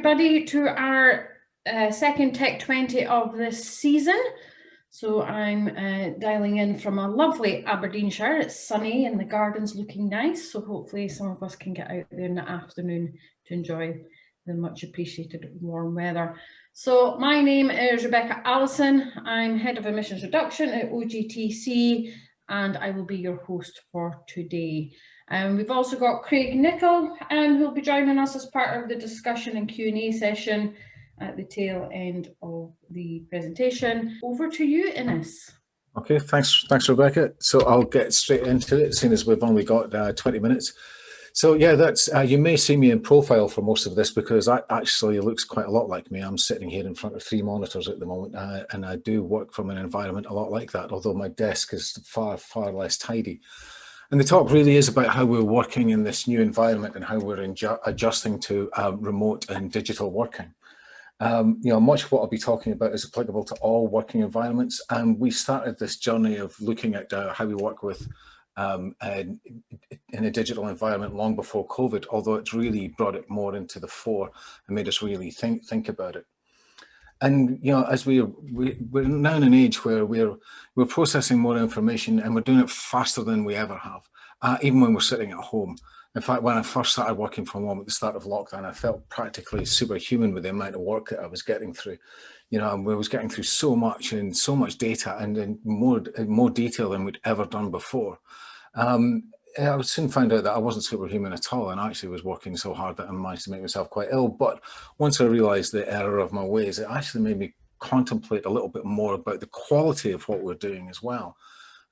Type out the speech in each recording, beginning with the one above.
everybody to our second Tech20 of this season. So I'm dialing in from a lovely Aberdeenshire. It's sunny and the garden's looking nice. So hopefully some of us can get out there in the afternoon to enjoy the much appreciated warm weather. So my name is Rebecca Allison. I'm Head of Emissions Reduction at OGTC, and I will be your host for today. We've also got Craig Nichol, who'll be joining us as part of the discussion and Q&A session at the tail end of the presentation. Over to you, Innes. Okay, thanks Rebecca. So I'll get straight into it, seeing as we've only got 20 minutes. So yeah, that's you may see me in profile for most of this because that actually looks quite a lot like me. I'm sitting here in front of 3 monitors at the moment, and I do work from an environment a lot like that, although my desk is far less tidy. And the talk really is about how we're working in this new environment and how we're adjusting to remote and digital working. Much of what I'll be talking about is applicable to all working environments. And we started this journey of looking at how we work with in a digital environment long before COVID, although it's really brought it more into the fore and made us really think about it. And as we're now in an age where we're processing more information and we're doing it faster than we ever have, even when we're sitting at home. In fact, when I first started working from home at the start of lockdown, I felt practically superhuman with the amount of work that I was getting through. I was getting through so much and so much data and in more detail than we'd ever done before. I soon found out that I wasn't superhuman at all, and I actually was working so hard that I managed to make myself quite ill. But once I realized the error of my ways, it actually made me contemplate a little bit more about the quality of what we're doing as well,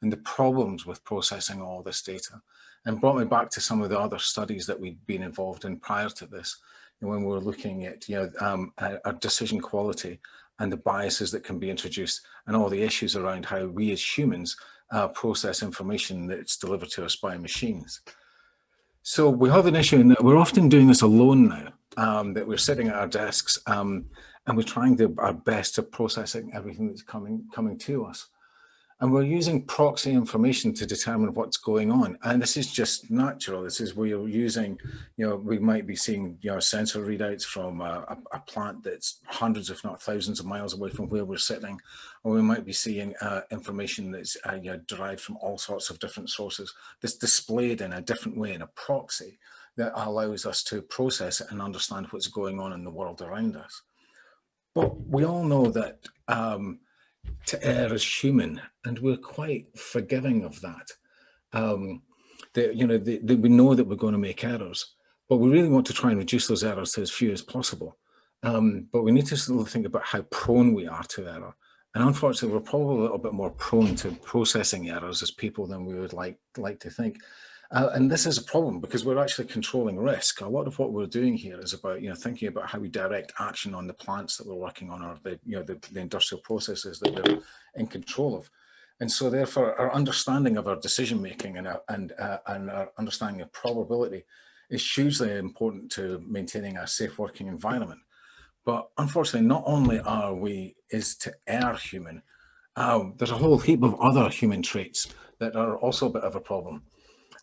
and the problems with processing all this data, and brought me back to some of the other studies that we'd been involved in prior to this, when we were looking at our decision quality and the biases that can be introduced and all the issues around how we as humans process information that's delivered to us by machines. So we have an issue in that we're often doing this alone now, that we're sitting at our desks and we're trying our best to processing everything that's coming to us. And we're using proxy information to determine what's going on. And this is just natural. This is where you're using, we might be seeing, sensor readouts from a plant that's hundreds, if not thousands of miles away from where we're sitting. Or we might be seeing information that's derived from all sorts of different sources that's displayed in a different way in a proxy that allows us to process it and understand what's going on in the world around us. But we all know that to err is human, and we're quite forgiving of that. We know that we're going to make errors, but we really want to try and reduce those errors to as few as possible. But we need to still think about how prone we are to error. And unfortunately, we're probably a little bit more prone to processing errors as people than we would like to think. And this is a problem because we're actually controlling risk. A lot of what we're doing here is about, thinking about how we direct action on the plants that we're working on, or the industrial processes that we're in control of. And so therefore our understanding of our decision making and our understanding of probability is hugely important to maintaining a safe working environment. But unfortunately, not only is to err human, there's a whole heap of other human traits that are also a bit of a problem.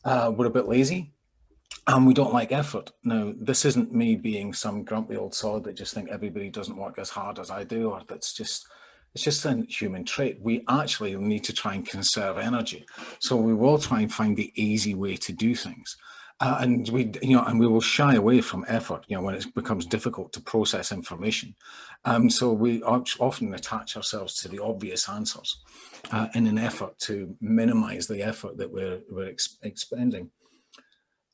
We're a bit lazy and we don't like effort. Now, this isn't me being some grumpy old sod that just think everybody doesn't work as hard as I do, or it's just a human trait. We actually need to try and conserve energy. So we will try and find the easy way to do things. And we will shy away from effort, when it becomes difficult to process information. So we often attach ourselves to the obvious answers in an effort to minimize the effort that we're expending.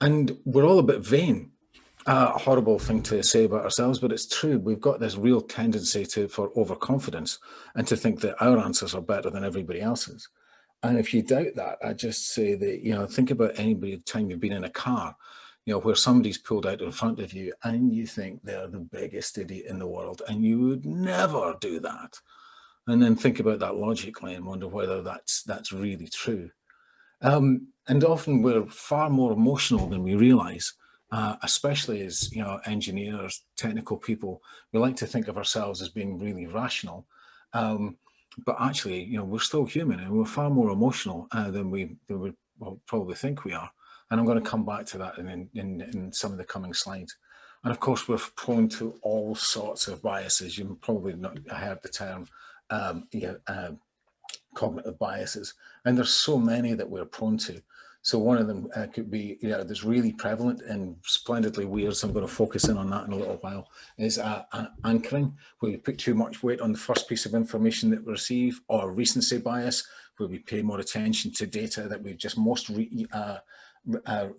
And we're all a bit vain. A horrible thing to say about ourselves, but it's true. We've got this real tendency for overconfidence and to think that our answers are better than everybody else's. And if you doubt that, I just say that, think about the time you've been in a car, where somebody's pulled out in front of you and you think they're the biggest idiot in the world and you would never do that. And then think about that logically and wonder whether that's really true. And often we're far more emotional than we realize, especially as, engineers, technical people. We like to think of ourselves as being really rational. But actually, we're still human and we're far more emotional than we probably think we are. And I'm going to come back to that in some of the coming slides. And of course, we're prone to all sorts of biases. You've probably not heard the term cognitive biases, and there's so many that we're prone to. So one of them could be, that's really prevalent and splendidly weird, so I'm going to focus in on that in a little while, is anchoring, where we put too much weight on the first piece of information that we receive, or recency bias, where we pay more attention to data that we've just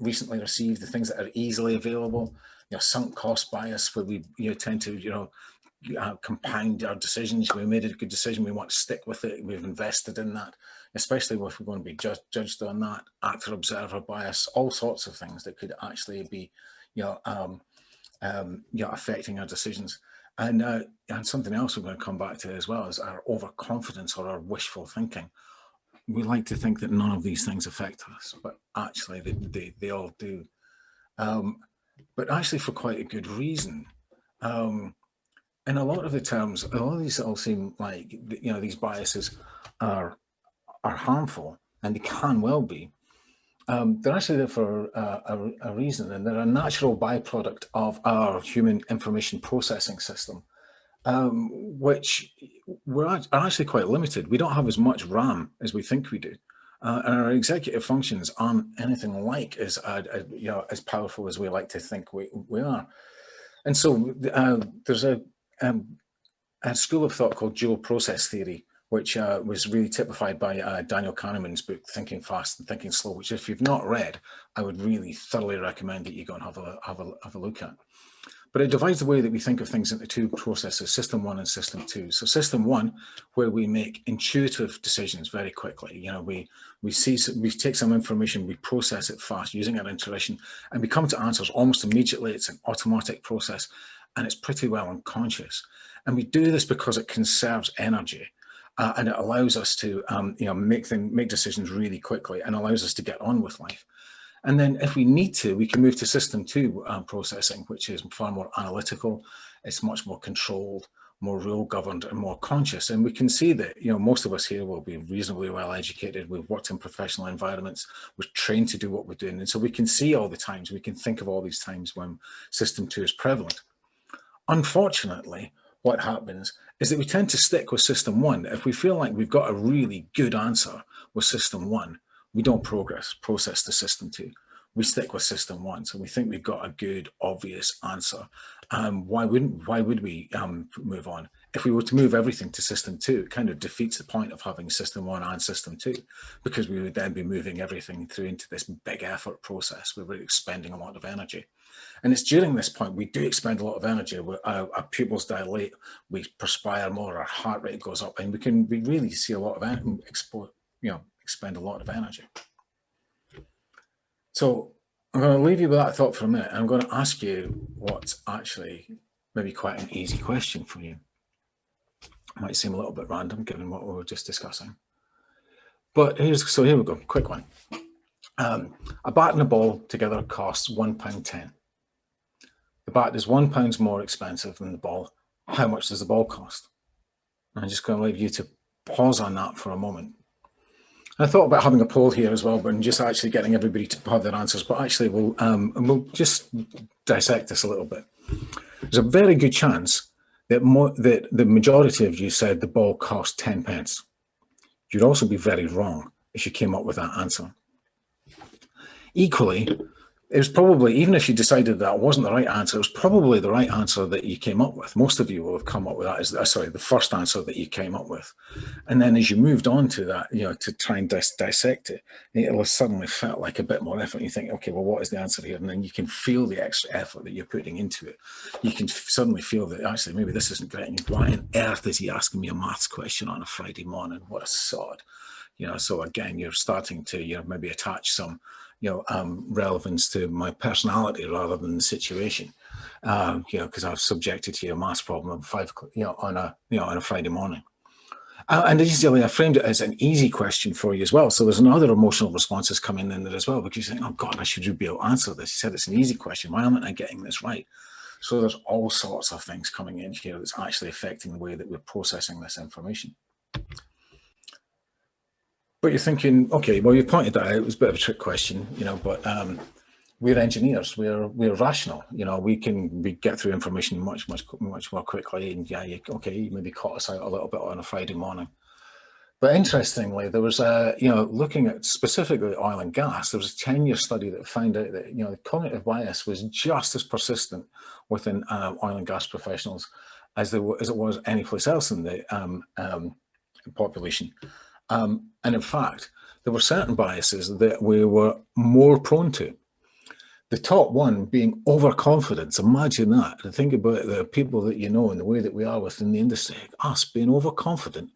recently received, the things that are easily available. Sunk cost bias, where we tend to compound our decisions. We made a good decision, we want to stick with it, we've invested in that, especially if we're going to be judged on that. Actor observer bias, all sorts of things that could actually be affecting our decisions. And something else we're going to come back to as well is our overconfidence or our wishful thinking. We like to think that none of these things affect us, but actually they all do. But actually for quite a good reason. And a lot of the terms, a lot of these all seem like, these biases are harmful, and they can well be. They're actually there for a reason, and they're a natural byproduct of our human information processing system, which are actually quite limited. We don't have as much RAM as we think we do. And our executive functions aren't anything like as powerful as we like to think we are. And so there's a school of thought called dual process theory, which was really typified by Daniel Kahneman's book, Thinking Fast and Thinking Slow, which if you've not read, I would really thoroughly recommend that you go and have a look at. But it divides the way that we think of things into two processes, system one and system two. So system one, where we make intuitive decisions very quickly. We take some information, we process it fast using our intuition, and we come to answers almost immediately. It's an automatic process, and it's pretty well unconscious. And we do this because it conserves energy, and it allows us to make decisions really quickly, and allows us to get on with life. And then if we need to, we can move to system two processing, which is far more analytical. It's much more controlled, more rule governed, and more conscious. And we can see that, most of us here will be reasonably well educated. We've worked in professional environments. We're trained to do what we're doing. And so we can see all the times, we can think of all these times when system two is prevalent. Unfortunately, what happens is that we tend to stick with system one. If we feel like we've got a really good answer with system one, we don't process to system two. We stick with system one. So we think we've got a good, obvious answer. Why would we move on? If we were to move everything to system two, it kind of defeats the point of having system one and system two, because we would then be moving everything through into this big effort process where we're expending a lot of energy. And it's during this point we do expend a lot of energy. Our pupils dilate, we perspire more, our heart rate goes up, and we really see a lot of expend a lot of energy. So I'm going to leave you with that thought for a minute. I'm going to ask you what's actually maybe quite an easy question for you. It might seem a little bit random given what we were just discussing. But here we go, quick one. A bat and a ball together costs £1.10. The bat is £1 more expensive than the ball. How much does the ball cost? I'm just going to leave you to pause on that for a moment. I thought about having a poll here as well, but just actually getting everybody to have their answers. But actually, we'll just dissect this a little bit. There's a very good chance that the majority of you said the ball cost 10 pence. You'd also be very wrong if you came up with that answer. Equally, it was probably, even if you decided that wasn't the right answer, it was probably the right answer that you came up with. Most of you will have come up with that as, the first answer that you came up with. And then as you moved on to that, to try and dissect it, it will suddenly felt like a bit more effort. You think, okay, well, what is the answer here? And then you can feel the extra effort that you're putting into it. You can suddenly feel that actually, maybe this isn't great. And why on earth is he asking me a maths question on a Friday morning? What a sod. So again, you're starting to, maybe attach some, relevance to my personality rather than the situation, because I've subjected to a maths problem at 5 o'clock, on a Friday morning. And easily, I framed it as an easy question for you as well. So there's another emotional responses coming in there as well, because you think, oh God, I should be able to answer this. He said it's an easy question. Why am I not getting this right? So there's all sorts of things coming in here that's actually affecting the way that we're processing this information. But you're thinking, okay, well, you pointed that out. It was a bit of a trick question, but we're engineers, we're rational, you know, we get through information much more quickly, and yeah, okay, you maybe caught us out a little bit on a Friday morning. But interestingly, there was you know, looking at specifically oil and gas, there was a 10-year study that found out that, you know, cognitive bias was just as persistent within oil and gas professionals as it was anyplace else in the population. And in fact, there were certain biases that we were more prone to. The top one being overconfidence. Imagine that. And think about the people that you know and the way that we are within the industry, us being overconfident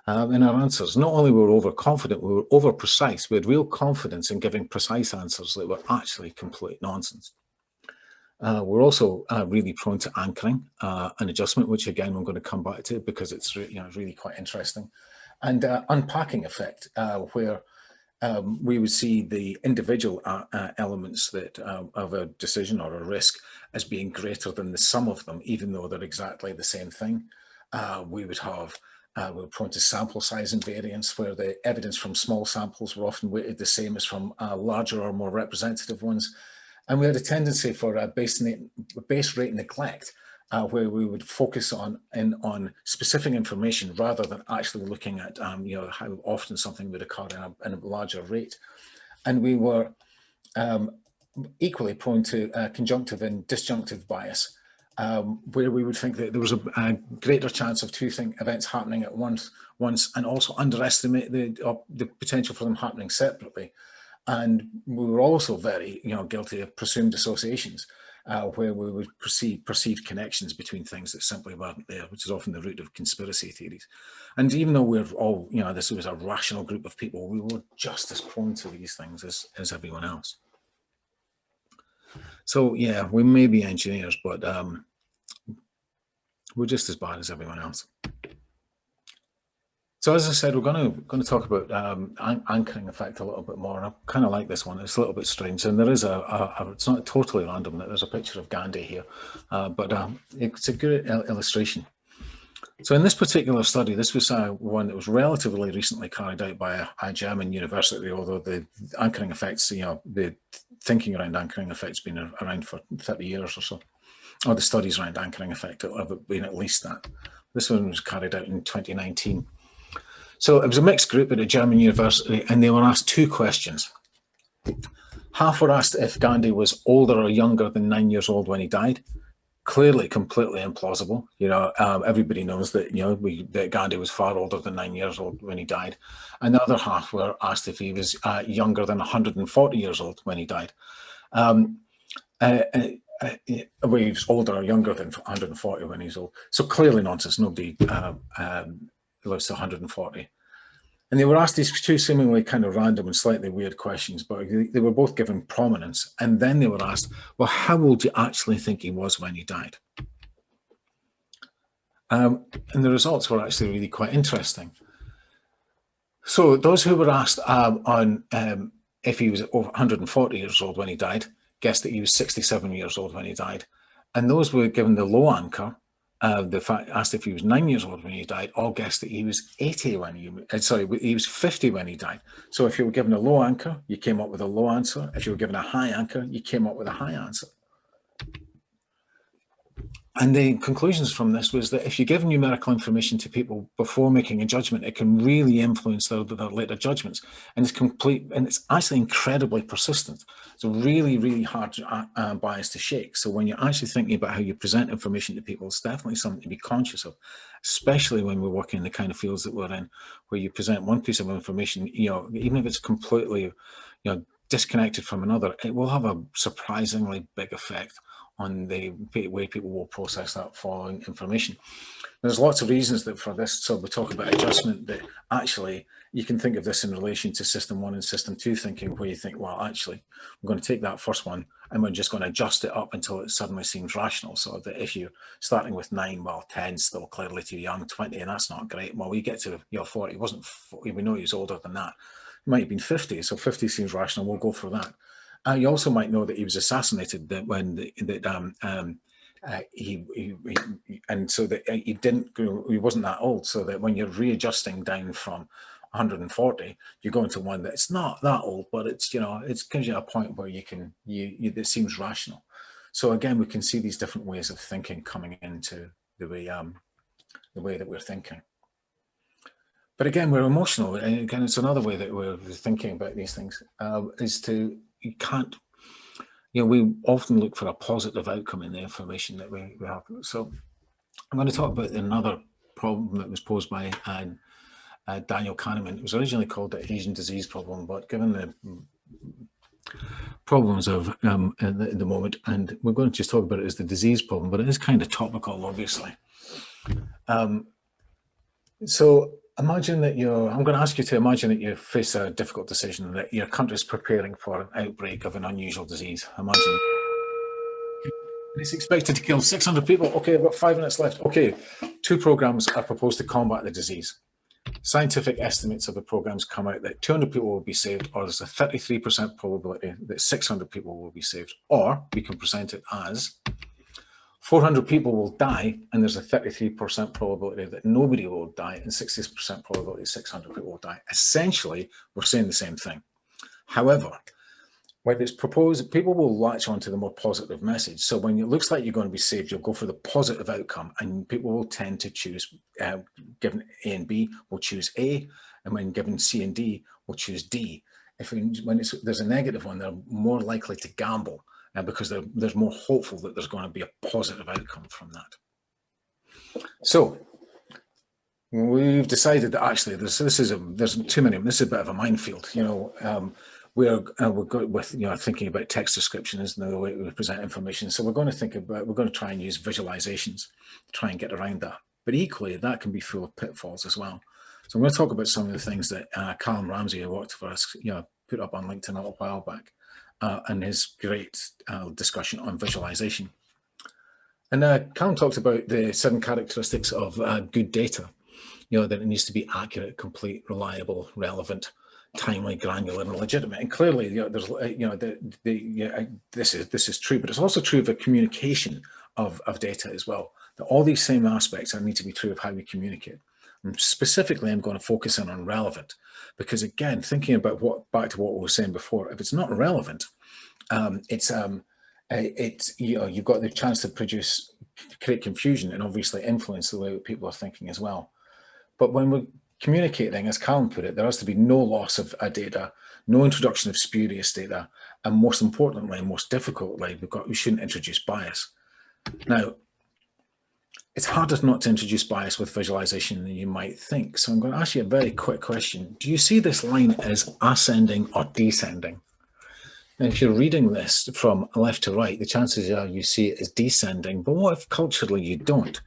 in our answers. Not only were we overconfident, we were over precise. We had real confidence in giving precise answers that were actually complete nonsense. We're also really prone to anchoring and adjustment, which again, I'm going to come back to because it's really quite interesting. And unpacking effect, where we would see the individual elements that of a decision or a risk as being greater than the sum of them, even though they're exactly the same thing. We would have, we're prone to sample size invariance, where the evidence from small samples were often weighted the same as from larger or more representative ones. And we had a tendency for base rate neglect, where we would focus on specific information rather than actually looking at you know, how often something would occur in a larger rate. And we were equally prone to conjunctive and disjunctive bias, where we would think that there was a greater chance of two events happening at once, and also underestimate the potential for them happening separately. And we were also very, you know, guilty of presumed associations, where we would perceive connections between things that simply weren't there, which is often the root of conspiracy theories. And even though we're all, you know, this was a rational group of people, we were just as prone to these things as everyone else. So yeah, we may be engineers, but we're just as bad as everyone else. So as I said, we're going to talk about anchoring effect a little bit more. I kind of like this one. It's a little bit strange, and there is it's not totally random. There's a picture of Gandhi here, but it's a good illustration. So in this particular study, this was one that was relatively recently carried out by a German university, although the anchoring effects, you know, the thinking around anchoring effects been around for 30 years or so, or the studies around anchoring effect have been at least that. This one was carried out in 2019. So it was a mixed group at a German university, and they were asked two questions. Half were asked if Gandhi was older or younger than 9 years old when he died. Clearly, completely implausible. You know, everybody knows that, you know, that Gandhi was far older than 9 years old when he died. And the other half were asked if he was younger than 140 years old when he died. Well, he was older or younger than 140 when he's old. So clearly nonsense. Nobody lives to 140. And they were asked these two seemingly kind of random and slightly weird questions, but they were both given prominence. And then they were asked, well, how old do you actually think he was when he died? And the results were actually really quite interesting. So those who were asked on if he was 140 years old when he died, guessed that he was 67 years old when he died. And those were given the low anchor, asked if he was 9 years old when he died, all guessed that he was 80 when he was 50 when he died. So if you were given a low anchor, you came up with a low answer. If you were given a high anchor, you came up with a high answer. And the conclusions from this was that if you give numerical information to people before making a judgment, it can really influence their later judgments. And it's actually incredibly persistent. It's a really, really hard bias to shake. So when you're actually thinking about how you present information to people, it's definitely something to be conscious of, especially when we're working in the kind of fields that we're in, where you present one piece of information, you know, even if it's completely, you know, disconnected from another, it will have a surprisingly big effect on the way people will process that following information. There's lots of reasons for this. So we talk about adjustment, that actually you can think of this in relation to system 1 and system 2 thinking, where you think, well, actually, we're going to take that first one and we're just going to adjust it up until it suddenly seems rational. So that if you're starting with 9, well, 10's still clearly too young, 20, and that's not great. Well, we get to, you know, 40, wasn't 40, we know he was older than that. It might have been 50, so 50 seems rational, we'll go for that. You also might know that he was assassinated and so that he wasn't that old. So that when you're readjusting down from 140, you go into one that's not that old, but it's, you know, it gives you a point where you can, it seems rational. So again, we can see these different ways of thinking coming into the way that we're thinking. But again, we're emotional, and again, it's another way that we're thinking about these things, is to, you can't, you know, we often look for a positive outcome in the information that we have. So I'm going to talk about another problem that was posed by Daniel Kahneman. It was originally called the Asian disease problem, but given the problems of at the moment, and we're going to just talk about it as the disease problem, but it is kind of topical, obviously. So imagine that I'm going to ask you to imagine that you face a difficult decision, that your country is preparing for an outbreak of an unusual disease. Imagine it's expected to kill 600 people. Okay, about 5 minutes left. Okay, 2 programs are proposed to combat the disease. Scientific estimates of the programs come out that 200 people will be saved, or there's a 33% probability that 600 people will be saved. Or we can present it as 400 people will die, and there's a 33% probability that nobody will die, and 60% probability 600 people will die. Essentially, we're saying the same thing. However, when it's proposed, people will latch onto the more positive message. So when it looks like you're going to be saved, you'll go for the positive outcome, and people will tend to choose, given A and B, will choose A, and when given C and D, will choose D. When there's a negative one, they're more likely to gamble, because they're more hopeful that there's going to be a positive outcome from that. So we've decided that actually there's too many. This is a bit of a minefield, you know. We're good with, you know, thinking about text descriptions and the way we present information. So we're going to try and use visualizations to try and get around that. But equally, that can be full of pitfalls as well. So I'm going to talk about some of the things that Callum Ramsey, who worked for us, you know, put up on LinkedIn a little while back, and his great discussion on visualization. And Callum talked about the 7 characteristics of good data. You know, that it needs to be accurate, complete, reliable, relevant, timely, granular, and legitimate. And clearly, you know, there's, you know, this is true, but it's also true of the communication of data as well. That all these same aspects need to be true of how we communicate. And specifically, I'm going to focus in on relevant, because again, thinking about back to what we were saying before, if it's not relevant, it's you know, you've got the chance to create confusion and obviously influence the way that people are thinking as well. But when we're communicating, as Callum put it, there has to be no loss of data, no introduction of spurious data, and most importantly, most difficultly, we shouldn't introduce bias. Now, it's harder not to introduce bias with visualization than you might think. So I'm going to ask you a very quick question. Do you see this line as ascending or descending? And if you're reading this from left to right, the chances are you see it as descending. But what if culturally you don't?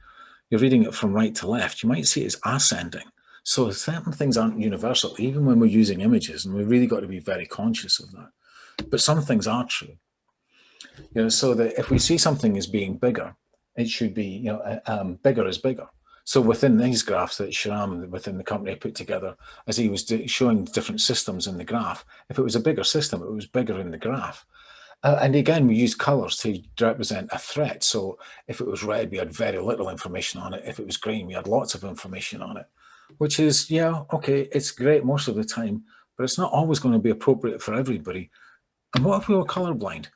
You're reading it from right to left, you might see it as ascending. So certain things aren't universal, even when we're using images, and we've really got to be very conscious of that. But some things are true. You know, so that if we see something as being bigger, it should be, you know, bigger is bigger. So within these graphs that Shahram within the company put together, as he was showing different systems in the graph, if it was a bigger system, it was bigger in the graph. And again, we use colors to represent a threat. So if it was red, we had very little information on it. If it was green, we had lots of information on it, which is, yeah, okay, it's great most of the time, but it's not always going to be appropriate for everybody. And what if we were colorblind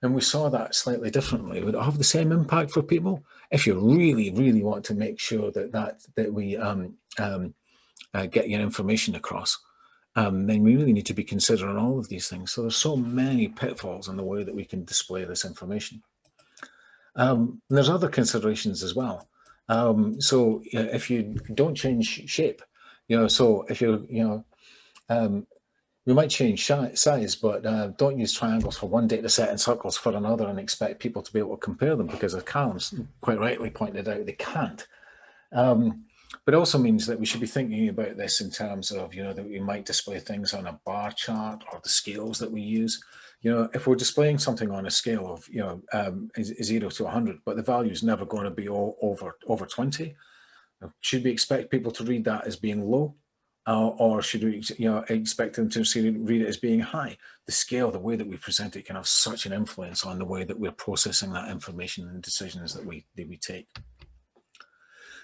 and we saw that slightly differently? Would it have the same impact for people? If you really, really want to make sure that we get your information across, then we really need to be considering all of these things. So there's so many pitfalls in the way that we can display this information. There's other considerations as well. So if you don't change shape, you know, so if you're, you know, we might change size, but don't use triangles for one data set and circles for another and expect people to be able to compare them, because as Callum's quite rightly pointed out, they can't. But it also means that we should be thinking about this in terms of, you know, that we might display things on a bar chart or the scales that we use. You know, if we're displaying something on a scale of, you know, 0 to 100, but the value is never going to be over 20, should we expect people to read that as being low? Or should we, you know, expect them to read it as being high? The scale, the way that we present it, can have such an influence on the way that we're processing that information and decisions that we take.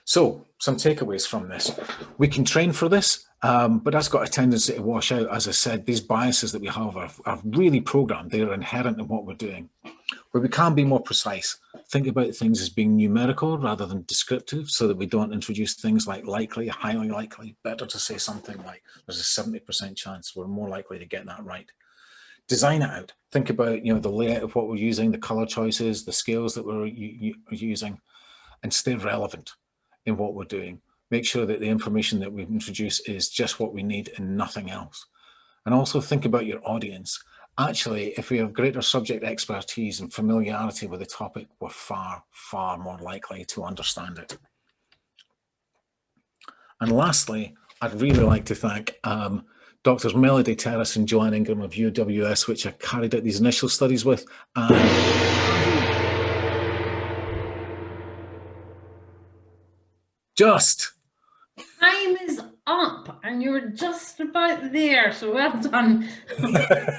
So some takeaways from this. We can train for this, but that's got a tendency to wash out. As I said, these biases that we have are really programmed. They are inherent in what we're doing. Where we can be more precise, think about things as being numerical rather than descriptive, so that we don't introduce things like likely, highly likely. Better to say something like there's a 70% chance we're more likely to get that right. Design it out. Think about the layout of what we're using, the color choices, the scales that we're using, and stay relevant in what we're doing. Make sure that the information that we introduce is just what we need and nothing else. And also think about your audience. Actually, if we have greater subject expertise and familiarity with the topic, we're far, far more likely to understand it. And lastly, I'd really like to thank Drs. Melody Terrace and Joanne Ingram of UWS, which I carried out these initial studies with. Just. Time is up, and you're just about there, so well done on the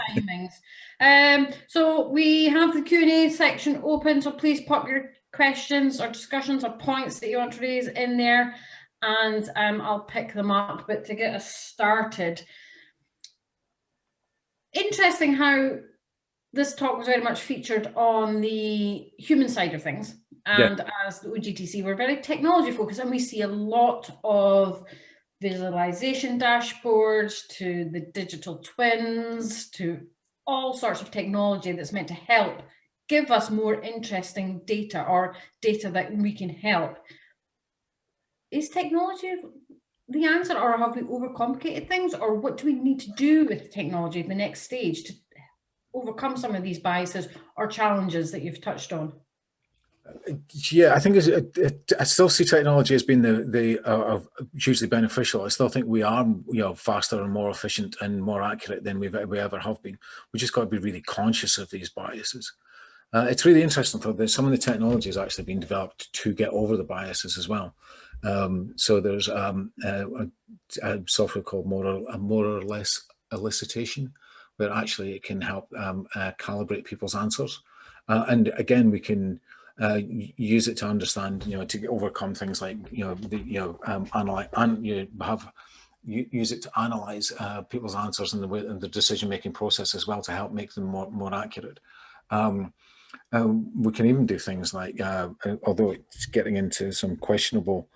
timings. So we have the Q&A section open, so please pop your questions or discussions or points that you want to raise in there, and I'll pick them up. But to get us started, interesting how this talk was very much featured on the human side of things. And as the OGTC, we're very technology focused, and we see a lot of visualization dashboards to the digital twins to all sorts of technology that's meant to help give us more interesting data or data that we can help. Is technology the answer, or have we overcomplicated things, or what do we need to do with technology at the next stage to overcome some of these biases or challenges that you've touched on? Yeah, I think I still see technology as being hugely beneficial. I still think we are, faster and more efficient and more accurate than we ever have been. We just got to be really conscious of these biases. It's really interesting though that some of the technology has actually been developed to get over the biases as well. So there's a software called more or less elicitation, where actually it can help calibrate people's answers. And again, we can use it to understand, to overcome things like, use it to analyze people's answers and the decision-making process as well, to help make them more accurate. We can even do things like, although it's getting into some questionable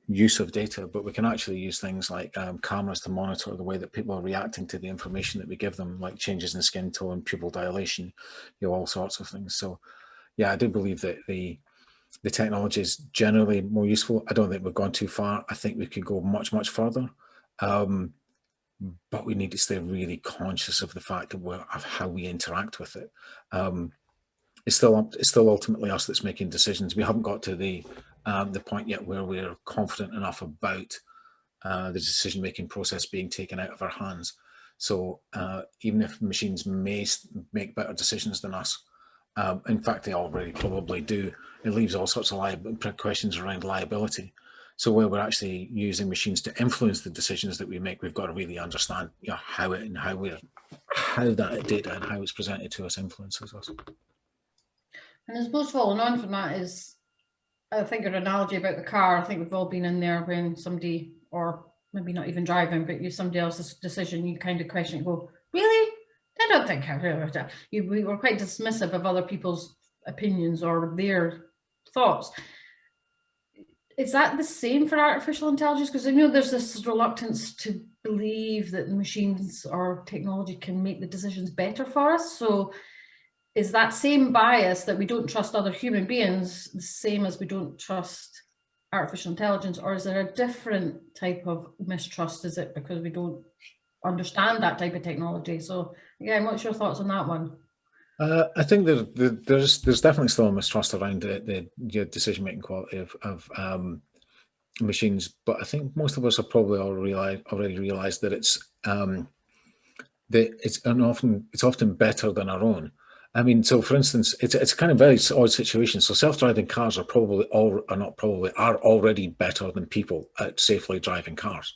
use of data, but we can actually use things like cameras to monitor the way that people are reacting to the information that we give them, like changes in skin tone, pupil dilation, all sorts of things. So yeah, I do believe that the technology is generally more useful. I don't think we've gone too far. I think we could go much, much further. But we need to stay really conscious of the fact that of how we interact with it. It's still ultimately us that's making decisions. We haven't got to the point yet where we're confident enough about the decision-making process being taken out of our hands. So even if machines may make better decisions than us, in fact, they already probably do, it leaves all sorts of questions around liability. So where we're actually using machines to influence the decisions that we make, we've got to really understand how that data and how it's presented to us influences us. And I suppose following on from that is, I think your analogy about the car, I think we've all been in there when somebody, or maybe not even driving, but somebody else's decision, you kind of question and go, really? I don't think we were quite dismissive of other people's opinions or their thoughts. Is that the same for artificial intelligence? Because I know there's this reluctance to believe that machines or technology can make the decisions better for us. So is that same bias that we don't trust other human beings the same as we don't trust artificial intelligence, or is there a different type of mistrust? Is it because we don't understand that type of technology? So again, what's your thoughts on that one? I think there's definitely still a mistrust around the decision-making quality of machines, but I think most of us have probably already realized that it's often better than our own. I mean, so for instance, it's kind of very odd situation. So self-driving cars are already better than people at safely driving cars.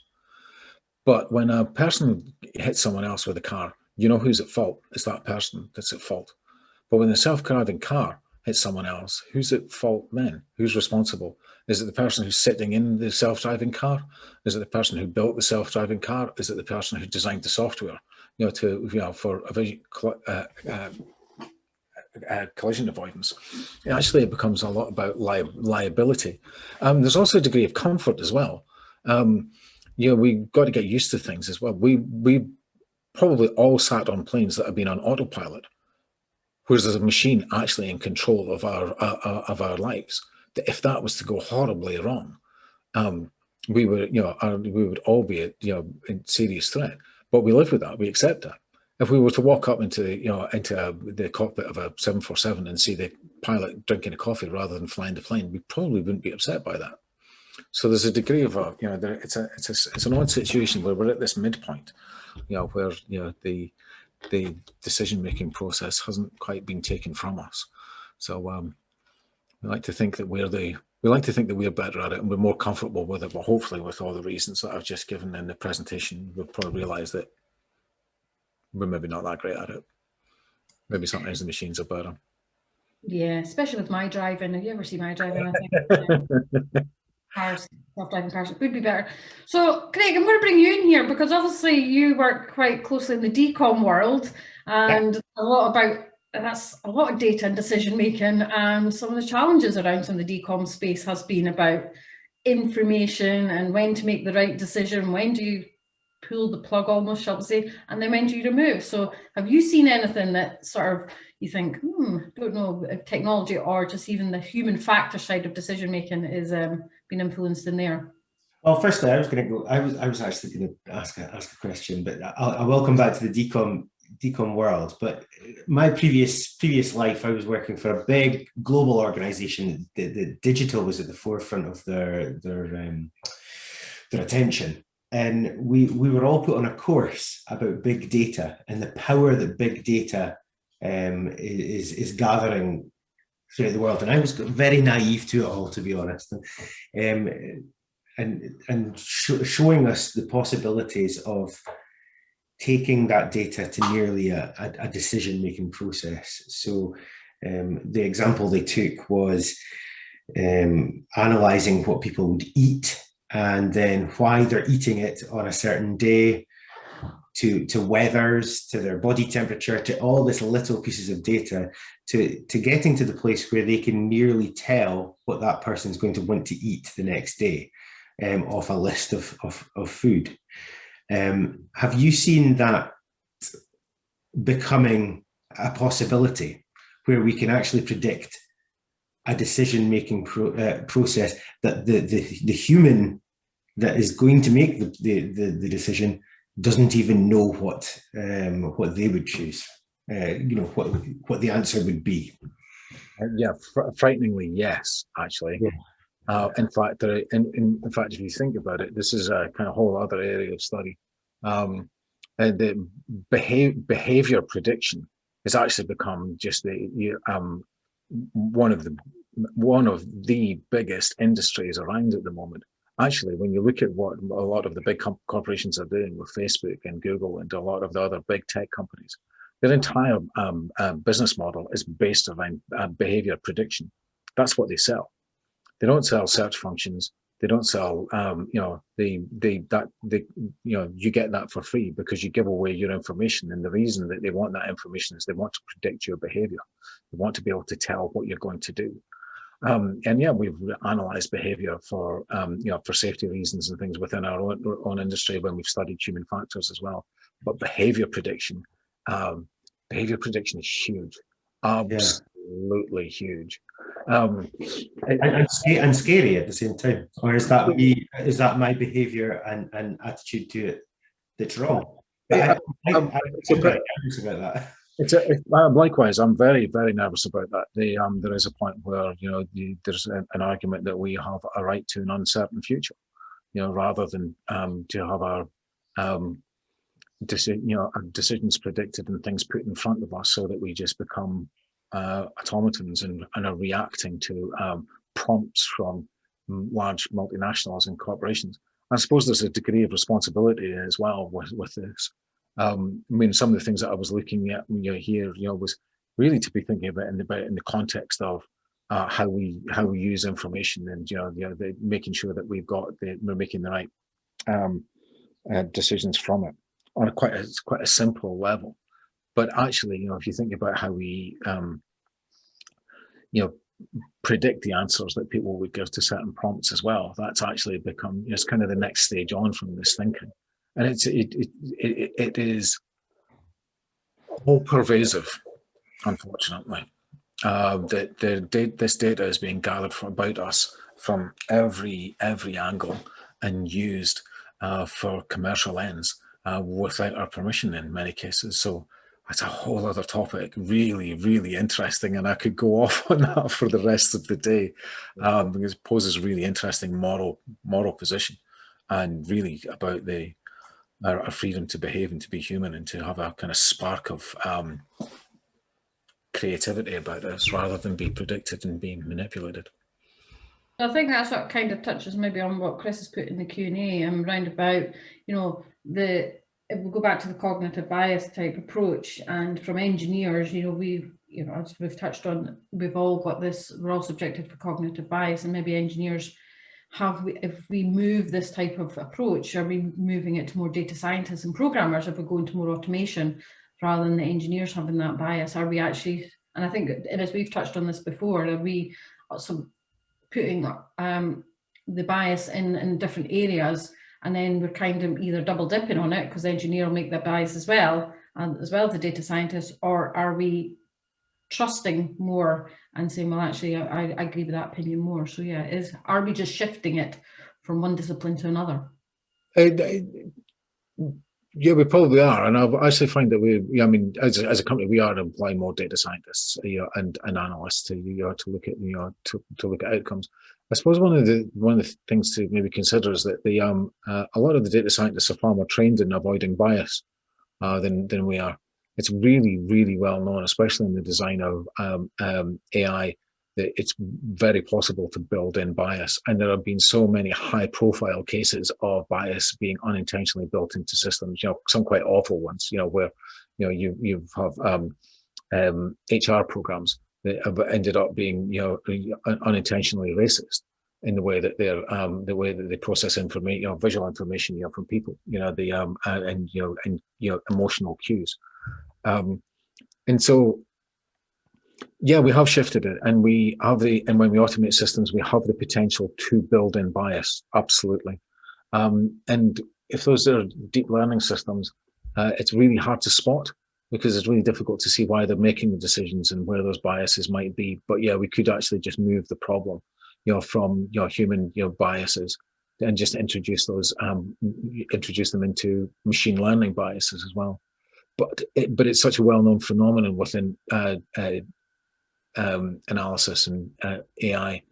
But when a person hits someone else with a car, who's at fault. It's that person that's at fault. But with a self-driving car, hits someone else, who's at fault then? Who's responsible? Is it the person who's sitting in the self-driving car? Is it the person who built the self-driving car? Is it the person who designed the software? For collision avoidance. Actually, it becomes a lot about liability. There's also a degree of comfort as well. We've got to get used to things as well. We probably all sat on planes that have been on autopilot, whereas there's a machine actually in control of our lives. That if that was to go horribly wrong, we would all be in serious threat. But we live with that. We accept that. If we were to walk up into the cockpit of a 747 and see the pilot drinking a coffee rather than flying the plane, we probably wouldn't be upset by that. So there's a degree of it's an odd situation where we're at this midpoint, where the decision-making process hasn't quite been taken from us. So we like to think that we're better at it and we're more comfortable with it. But hopefully, with all the reasons that I've just given in the presentation, we'll probably realise that we're maybe not that great at it. Maybe sometimes the machines are better. Yeah, especially with my driving. Have you ever seen my driving? I think cars, self-driving cars, it would be better. So, Craig, I'm going to bring you in here because obviously you work quite closely in the decom world, and that's a lot of data and decision making. And some of the challenges around some of the decom space has been about information and when to make the right decision, when do you pull the plug almost, shall we say, and then when do you remove? So have you seen anything that sort of you think, don't know if technology or just even the human factor side of decision making is being influenced in there? Well, firstly, I was actually going to ask a question, but I'll welcome back to the decom world. But my previous life, I was working for a big global organization. The digital was at the forefront of their attention. And we were all put on a course about big data and the power that big data is gathering throughout the world. And I was very naive to it all, to be honest, and showing us the possibilities of taking that data to nearly a decision-making process. So the example they took was analysing what people would eat, and then why they're eating it on a certain day, to weathers, to their body temperature, to all this little pieces of data, to getting to the place where they can nearly tell what that person's going to want to eat the next day off a list of food. Have you seen that becoming a possibility where we can actually predict a decision-making process that the human that is going to make the decision doesn't even know what they would choose, what the answer would be? Yeah, frighteningly, yes, actually. Yeah. In fact, if you think about it, this is a kind of whole other area of study. And the behavior prediction has actually become just one of the biggest industries around at the moment. Actually, when you look at what a lot of the big corporations are doing with Facebook and Google and a lot of the other big tech companies, their entire business model is based around behavior prediction. That's what they sell. They don't sell search functions. They don't sell, you get that for free because you give away your information. And the reason that they want that information is they want to predict your behavior. They want to be able to tell what you're going to do. We've analyzed behavior for safety reasons and things within our own industry when we've studied human factors as well. But behavior prediction is huge, absolutely huge, and scary at the same time. Or is that my behavior and attitude to it that's wrong? I'm very nervous about that. Likewise, I'm very, very nervous about that. There is a point where there's an argument that we have a right to an uncertain future, rather than to have our decisions predicted and things put in front of us, so that we just become automatons and are reacting to prompts from large multinationals and corporations. I suppose there's a degree of responsibility as well with this. Some of the things that I was looking at here, was really to be thinking about in the context of how we use information, and making sure that we're making the right decisions from it on quite a simple level. But actually, if you think about how we predict the answers that people would give to certain prompts as well, that's actually become, it's kind of the next stage on from this thinking, and it is all pervasive, unfortunately. This data is being gathered about us from every angle and used for commercial ends without our permission in many cases. So that's a whole other topic, really, really interesting, and I could go off on that for the rest of the day, because it poses a really interesting moral position, and really about our freedom to behave and to be human and to have a kind of spark of creativity about us rather than be predicted and being manipulated. I think that's what kind of touches maybe on what Chris has put in the Q&A and round about, if we go back to the cognitive bias type approach, and from engineers, as we've touched on, we've all got this, we're all subjected for cognitive bias, and maybe engineers if we move this type of approach, are we moving it to more data scientists and programmers? If we go into more automation rather than the engineers having that bias, are we actually, and I think, and as we've touched on this before, are we also putting the bias in different areas, and then we're kind of either double dipping on it because the engineer will make that bias as well, and as well as the data scientist, or are we trusting more and saying, well, actually, I agree with that opinion more? So yeah, are we just shifting it from one discipline to another? Yeah, we probably are, and I actually find that as a company, we are employing more data scientists, and analysts to look at to look at outcomes. I suppose one of the things to maybe consider is that a lot of the data scientists are far more trained in avoiding bias than we are. It's really, really well known, especially in the design of AI, that it's very possible to build in bias. And there have been so many high profile cases of bias being unintentionally built into systems, some quite awful ones, where, you have HR programs that have ended up being, unintentionally racist in the way that they process information, visual information, from people, and emotional cues. And so, yeah, we have shifted it, and and when we automate systems, we have the potential to build in bias, absolutely. And if those are deep learning systems, it's really hard to spot, because it's really difficult to see why they're making the decisions and where those biases might be. But yeah, we could actually just move the problem, from human biases, and just introduce them into machine learning biases as well. But it's such a well-known phenomenon within analysis and AI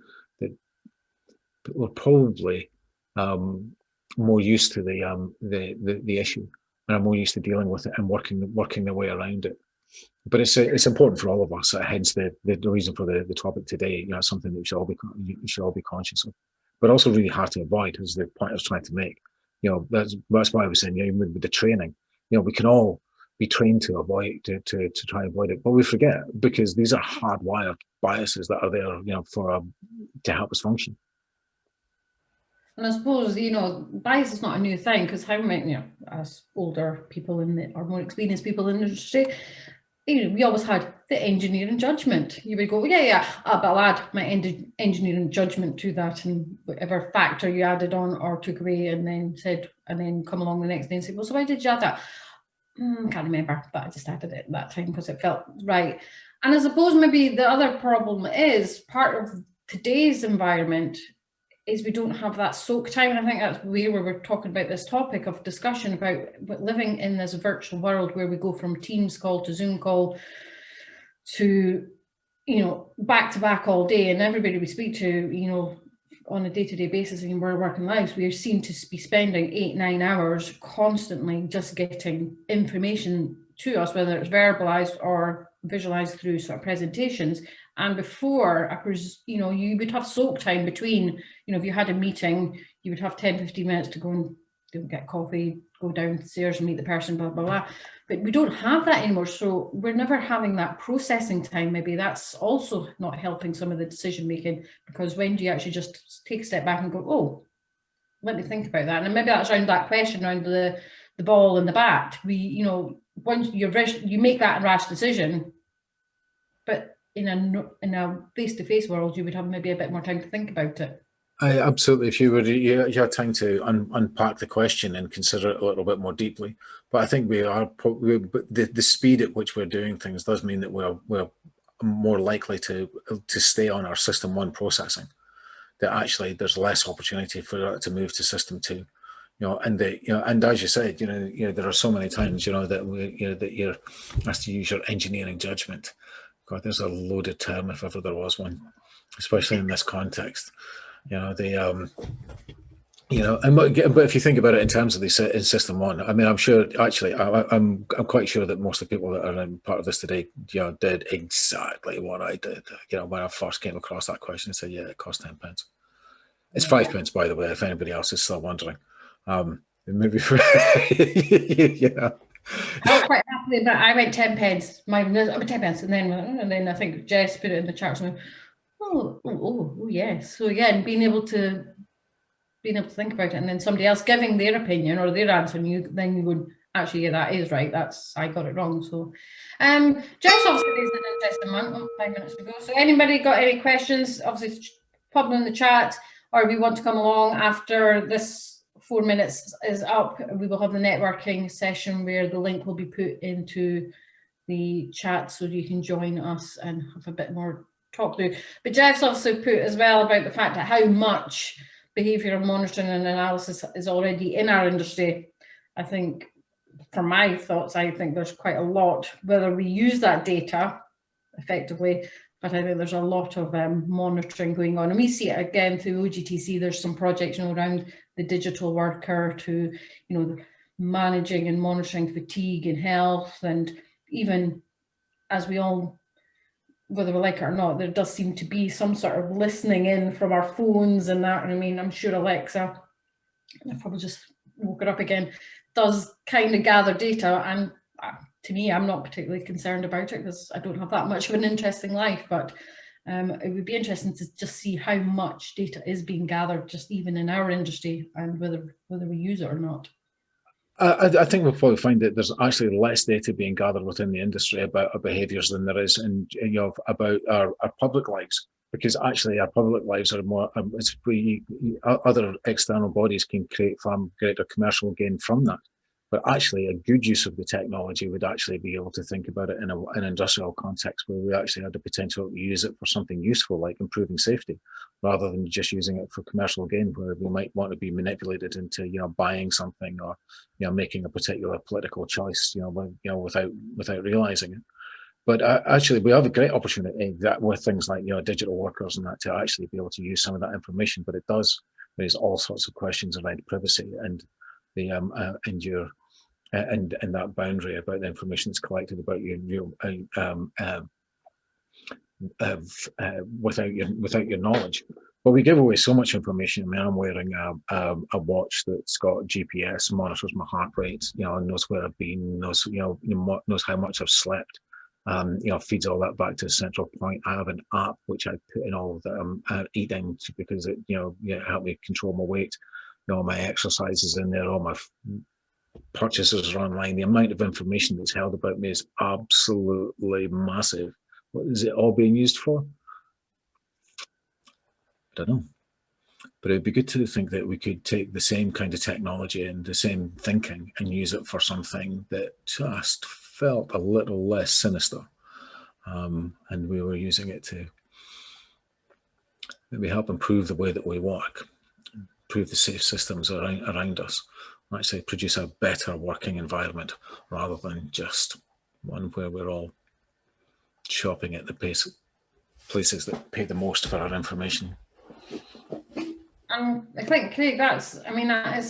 that people are probably more used to the issue, and are more used to dealing with it and working their way around it. But it's important for all of us. Hence the reason for the topic today. Something that we should all be conscious of, but also really hard to avoid, is the point I was trying to make. That's why I was saying, with the training, we can all be trained to avoid to try and avoid it, but we forget, because these are hardwired biases that are there, to help us function. And I suppose, bias is not a new thing, because how many, as older people or more experienced people in the industry, we always had the engineering judgment. You would go, but I'll add my engineering judgment to that, and whatever factor you added on or took away, and then come along the next day and say, well, so why did you add that? Can't remember, but I just added it at that time because it felt right. And I suppose maybe the other problem is, part of today's environment is we don't have that soak time. And I think that's where we're talking about this topic of discussion about living in this virtual world, where we go from Teams call to Zoom call to, back to back all day. And everybody we speak to, on a day-to-day basis in our working lives, we seem to be spending 8-9 hours constantly just getting information to us, whether it's verbalized or visualized through sort of presentations. And before, you would have soak time between, if you had a meeting, you would have 10-15 minutes to go and get coffee, go downstairs and meet the person, blah, blah, blah. But we don't have that anymore. So we're never having that processing time. Maybe that's also not helping some of the decision making, because when do you actually just take a step back and go, oh, let me think about that? And maybe that's around that question, around the ball and the bat. Once you make that rash decision, but in a face-to-face world, you would have maybe a bit more time to think about it. Absolutely. If you had time to unpack the question and consider it a little bit more deeply. But I think the speed at which we're doing things does mean that we're more likely to stay on our system 1 processing. That actually there's less opportunity for it to move to system 2. And as you said, there are so many times, that you're asked to use your engineering judgment. God, there's a loaded term if ever there was one, especially in this context. But if you think about it in terms of in system 1, I mean, I'm sure, actually, I'm quite sure that most of the people that are in part of this today, did exactly what I did. When I first came across that question, I said, yeah, it costs £10. It's £5, by the way, if anybody else is still wondering. Maybe for I was quite happy that I went £10. Mine was £10, and then I think Jess put it in the chat. And oh yes. So again, being able to think about it, and then somebody else giving their opinion or their answer, and then you would actually, yeah, that is right. I got it wrong. So, Jess obviously raised an interesting one. 5 minutes to go. So, anybody got any questions? Obviously, pop them in the chat, or if you want to come along after this 4 minutes is up, we will have the networking session where the link will be put into the chat so you can join us and have a bit more talk through. But Jeff's also put as well about the fact that how much behavioural monitoring and analysis is already in our industry. I think, for my thoughts, I think there's quite a lot, whether we use that data effectively, but I think there's a lot of monitoring going on. And we see it again through OGTC. There's some projects around the digital worker to, managing and monitoring fatigue and health. And even as we all, whether we like it or not, there does seem to be some sort of listening in from our phones and that. And I mean, I'm sure Alexa, I probably just woke her up again, does kind of gather data. And to me, I'm not particularly concerned about it because I don't have that much of an interesting life, but it would be interesting to just see how much data is being gathered just even in our industry and whether we use it or not. I think we'll probably find that there's actually less data being gathered within the industry about our behaviours than there is about our public lives, because actually our public lives are more, other external bodies can create far greater commercial gain from that. But actually a good use of the technology would actually be able to think about it in an industrial context where we actually had the potential to use it for something useful like improving safety, rather than just using it for commercial gain, where we might want to be manipulated into buying something or making a particular political choice without realizing it. But actually, we have a great opportunity that with things like digital workers and that to actually be able to use some of that information. But it does raise all sorts of questions around privacy and the and that boundary about the information that's collected about you without your knowledge. But we give away so much information. I mean, I'm wearing a watch that's got GPS, monitors my heart rate, knows where I've been, knows knows how much I've slept. Feeds all that back to a central point. I have an app which I put in all of the eating because it helped me control my weight. All my exercises in there, all my purchases are online. The amount of information that's held about me is absolutely massive. What is it all being used for? I don't know. But it'd be good to think that we could take the same kind of technology and the same thinking and use it for something that just felt a little less sinister. And we were using it to maybe help improve the way that we work, improve the safe systems around us, actually produce a better working environment rather than just one where we're all shopping at the places that pay the most for our information. I think, Craig, that is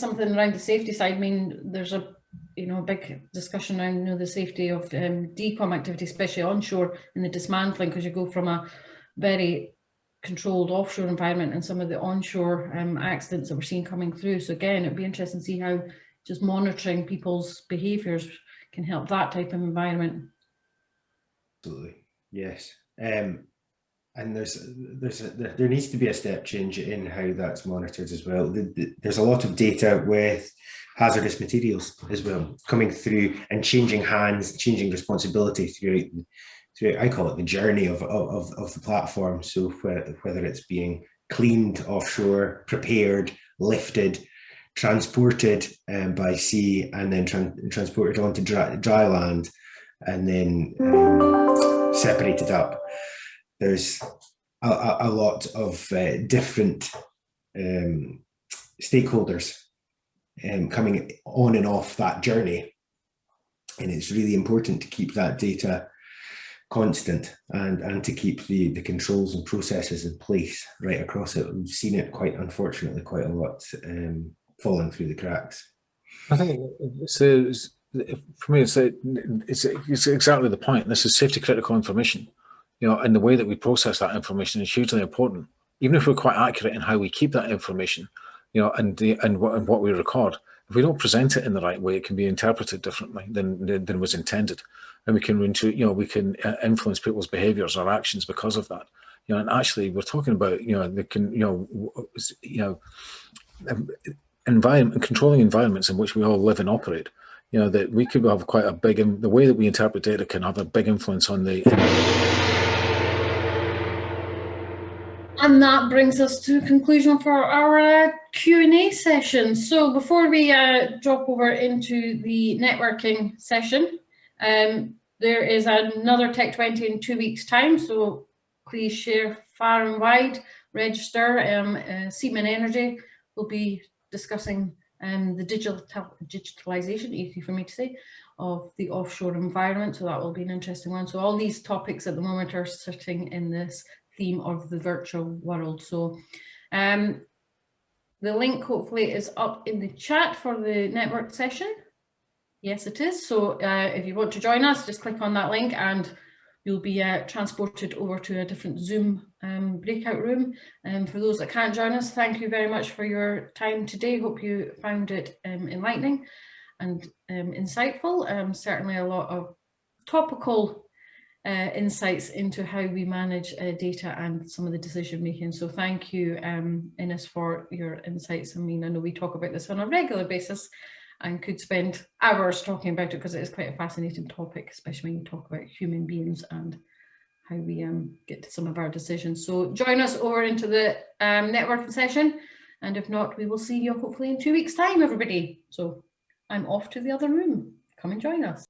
something around the safety side. I mean, there's a big discussion around the safety of decom activity, especially onshore in the dismantling, because you go from a very controlled offshore environment and some of the onshore accidents that we're seeing coming through. So again, it'd be interesting to see how just monitoring people's behaviours can help that type of environment. Absolutely, yes. And there needs to be a step change in how that's monitored as well. There's a lot of data with hazardous materials as well coming through and changing hands, changing responsibility throughout. I call it the journey of the platform. So whether it's being cleaned offshore, prepared, lifted, transported by sea, and then transported onto dry land, and then separated up. There's a lot of different stakeholders coming on and off that journey. And it's really important to keep that data constant and to keep the controls and processes in place right across it. We've seen it unfortunately quite a lot falling through the cracks. I think for me, it's exactly the point. This is safety critical information, and the way that we process that information is hugely important. Even if we're quite accurate in how we keep that information, and what we record, if we don't present it in the right way, it can be interpreted differently than was intended, and we can influence people's behaviours or actions because of that. And actually, we're talking about controlling environments in which we all live and operate. That we could have quite a big, the way that we interpret data can have a big influence on the. And that brings us to conclusion for our Q&A session. So before we drop over into the networking session, there is another Tech20 in 2 weeks' time. So please share far and wide, register. Seaman Energy will be discussing the digitalization, easy for me to say, of the offshore environment. So that will be an interesting one. So all these topics at the moment are sitting in this theme of the virtual world. So the link hopefully is up in the chat for the network session. Yes, it is. So if you want to join us, just click on that link and you'll be transported over to a different Zoom breakout room. And for those that can't join us, thank you very much for your time today. Hope you found it enlightening and insightful. Certainly a lot of topical insights into how we manage data and some of the decision making. So thank you, Ines, for your insights. I mean, I know we talk about this on a regular basis and could spend hours talking about it because it is quite a fascinating topic, especially when you talk about human beings and how we get to some of our decisions. So join us over into the networking session, and if not, we will see you hopefully in 2 weeks' time, everybody. So I'm off to the other room. Come and join us.